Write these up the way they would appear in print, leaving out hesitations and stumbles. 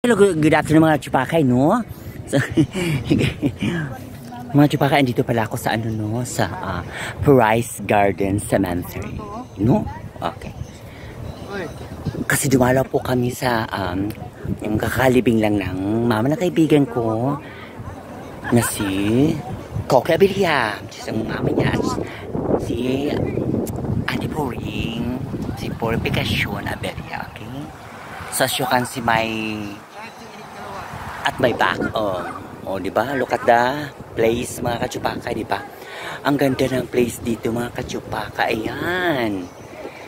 Hello, good afternoon mga chupakay, no? So, mga chupakay, andito pala ako sa ano, no? Sa Price Garden Cemetery, no? Okay. Kasi dumalaw po kami sa yung kakalibing lang ng mama na kaibigan ko na si Coque Abilia, isang mama niya, si Ate Poring, si Purificacion Abilia, okay? So as you can see at my back, di ba? Look at the place, mga kachupaka, di ba? Ang ganda ng place dito, mga kachupaka. Ayan.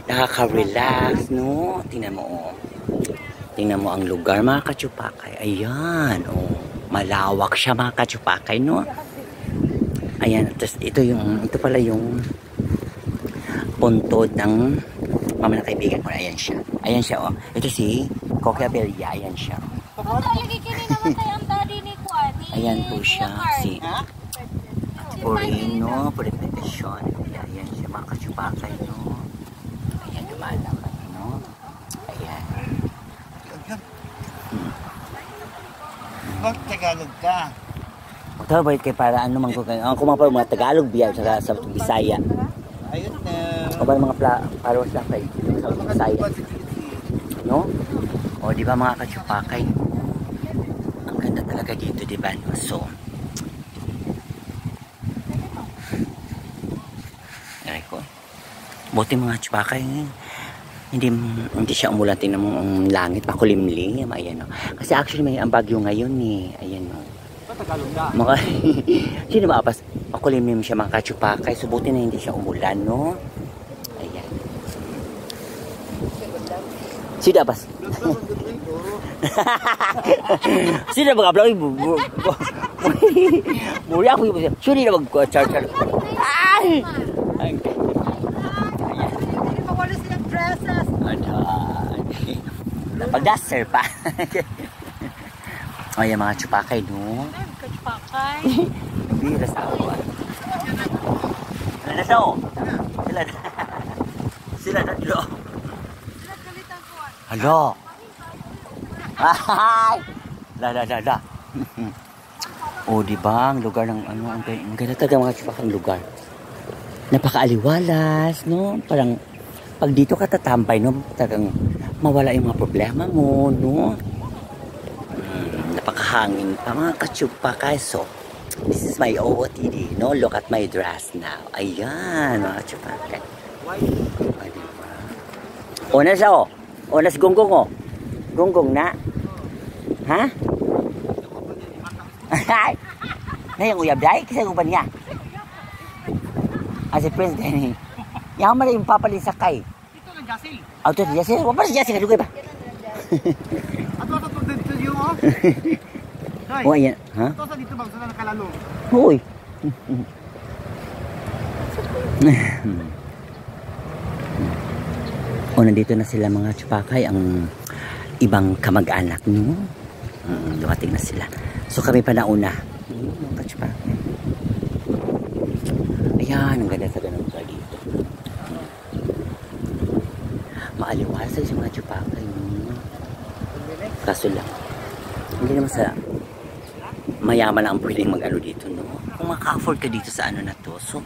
Nakaka-relax, no? Tingnan mo, oh. Tingnan mo ang lugar, mga kachupaka. Ayan, oh. Malawak siya, mga kachupaka, no? Ayan, tapos ito pala yung puntod ng mama na kaibigan ko. Ayan siya. Ayan siya, oh. Ito si Coque Abilia. Ayan siya. Ayan po siya, si Porino, Purificacion. Ayan siya, mga kachupakay, no? Ayan, lumalakad, no? Ayan. Tagalog ka. Ito, balik kayo para ano man ko kayo. Kung mga Tagalog biya sa Bisaya. Ayun na. O ba mga followers lang kayo sa Bisaya? No? O di ba mga kachupakay? Ang ganda talaga dito, di ba? So, ay ko. Buti mga chupakay, hindi siya umulan. Tingnan mo ang langit, pakulimlim. Ayan, no? Kasi actually may ang bagyo ngayon eh. Ayan, no? Mga, sino ba apas? Pakulimlim siya mga kachupakay. So, buti na hindi siya umulan, no? Ayan. Sino apas? Sino ba ka-vlog? Muli ako yung sino na mag-char-char. Ay! Ayan. Hindi mawala silang dresses. Napag-duster pa. Ayan mga chupakay, no? Kachupakay. Hindi, nasa ako. Sila na daw. Sila na daw. Hello. Ay! La. O, diba? Ang lugar ng ano, ang ganda talaga mga chupakay ang lugar. Napakaaliwalas, no? Parang, pag dito ka tatambay, no? Talagang mawala yung mga problema mo, no? Napakahangin pa, mga kachupakay. So, this is my OOTD, no? Look at my dress now. Ayan, mga kachupakay. O, nasa o. O, nasa gonggong o. Gonggong na. Ha? Ay! Ngayong uyab dahi, kasi uban niya. Si President, yung mali yung papalin sakay. Ito lang, Jasil. Ito, Jasil. Wala pa si Jasil, kalugay ba? At wala ito dito yung, oh. O, ayan. Ha? Ito sa dito bang sila nakalalo. Uy. O, nandito na sila mga chupakay, ang ibang kamag-anak, no? Dumating na sila. So, kami pa nauna. Mga chupakay. Ayan, ang ganda sa ganun lugar dito. Maaliwala sa mga chupakay. Kaso lang, hindi naman sa mayaman lang ang pwedeng mag-ano dito, no? Kung maka-afford ka dito sa ano na to, so,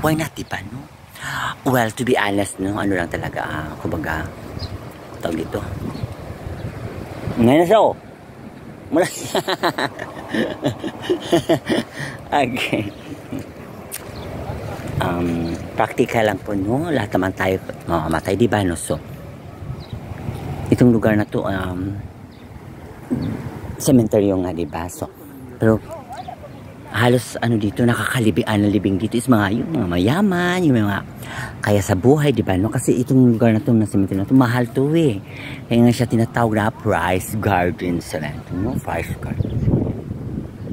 why not, diba, no? Well, to be honest, no? Ano lang talaga, kumbaga, tawag dito. Ngayon na siya, oh. Mula. Okay. Practical lang po, no? Lahat naman tayo matay, diba, no? So, itong lugar na to, cemetery nga, diba? So, pero, halos, ano dito, nakakalibian dito is yung mga mayaman, yung mga kaya sa buhay, diba, no? Kasi itong lugar na to, na cemetery na to, mahal to, eh. Kaya nga siya tinatawag na Price Garden Cemetery, no? Price Garden.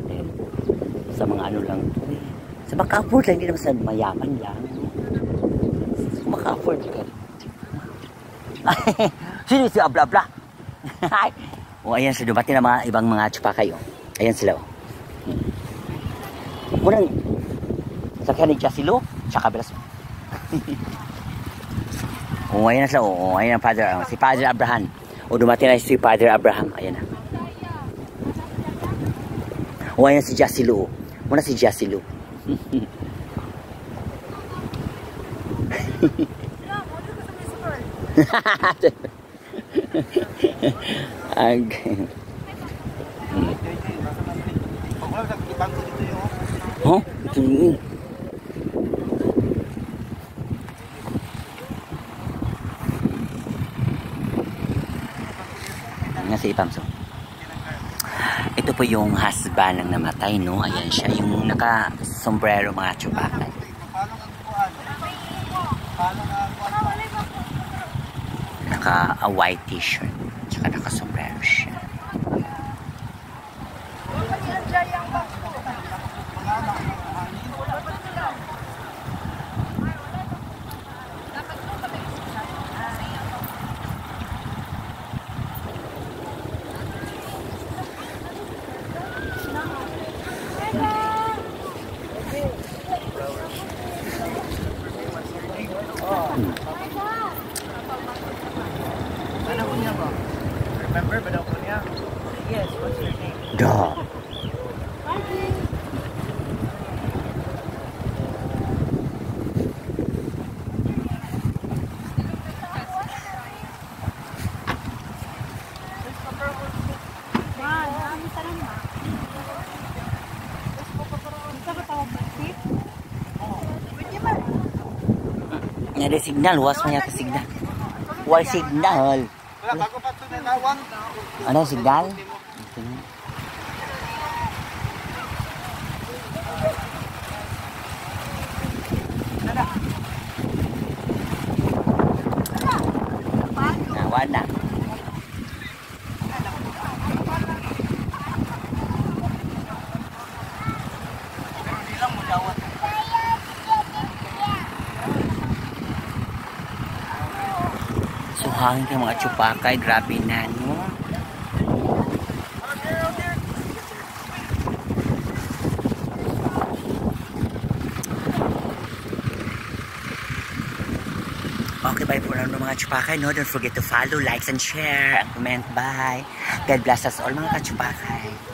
Ayan. Sa mga ano lang to, eh. Sa maka-afford lang, hindi naman sa mayaman lang. Sa maka-afford ka. Sino si Abla-Abla? O, ayan sila. Dumating na mga ibang mga chupakay. Ayan sila. Unang, sakyan ni Jasilo, tsaka Belas. O, ayan na sila. O, ayan ang Father. Si Father Abraham. O, dumating na si Father Abraham. Ayan na. O, ayan si Jessie Lou. Muna si Jessie Lou. Okay. Huh? Nga si Ipamso. Ito po yung husband ng namatay, no? Ayan siya, yung naka-sombrero mga chupakan. Naka-white t-shirt. Tsaka naka-sombrero siya. Ano ko niya ba? Remember ba daw ko niya? Yes, what's your name? Duh. Ada signal, was mo yata signal. Wal signal. Wala, bago pa ito nilawang. Ano signal? Wala. So hangin kayo mga chupakay, grabe na, no? Okay, bye for now mga chupakay, no? Don't forget to follow, likes, and share, and comment. Bye. God bless us all mga kachupakay.